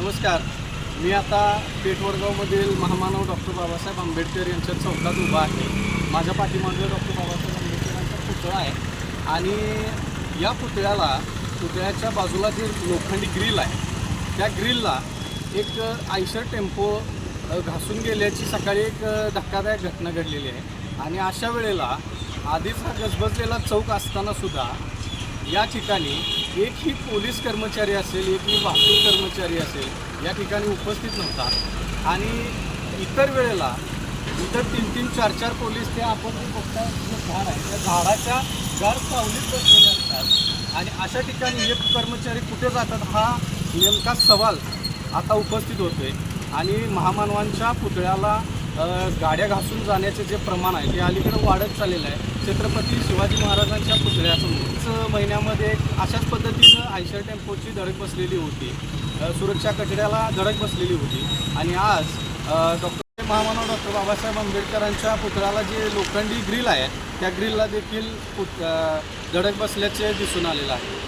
नमस्कार. मी आता पेठवडगावमधील महामानव डॉक्टर बाबासाहेब आंबेडकर यांच्या चौकात उभा आहे. माझ्या पाठीमागे डॉक्टर बाबासाहेब आंबेडकरांचा पुतळा आहे आणि या पुतळ्याच्या बाजूला जे लोखंडी ग्रिल आहे त्या ग्रिलला एक आयशर टेम्पो घासून गेल्याची सकाळी एक धक्कादायक घटना घडलेली आहे आणि अशा वेळेला आधीच हा गजबजलेला चौक असतानासुद्धा या ठिकाणी एकही पोलीस कर्मचारी असेल, एकही वाहतूक कर्मचारी असेल या ठिकाणी उपस्थित नव्हता आणि इतर वेळेला इतर 3-3, 4-4 पोलीस ते आपण जे बघताय जे झाड आहे त्या झाडाच्या गार सावलीत बसलेले असतात आणि अशा ठिकाणी हे कर्मचारी कुठे जातात हा नेमका सवाल आता उपस्थित होतोय आणि महामानवांच्या पुतळ्याला गाड्या घासून जाण्याचे जे प्रमाण आहे ते अलीकडे वाढत चाललेलं आहे. छत्रपती शिवाजी महाराजांच्या पुतळ्यासमोर महिन्यामध्ये अशाच पद्धतीनं आयशर टेम्पोची धडक बसलेली होती, सुरक्षा कठड्याला धडक बसलेली होती आणि आज महामानव डॉक्टर बाबासाहेब आंबेडकरांच्या पुतळ्याला जे लोखंडी ग्रिल आहे त्या ग्रिलला देखील धडक बसल्याचे दिसून आलेलं आहे.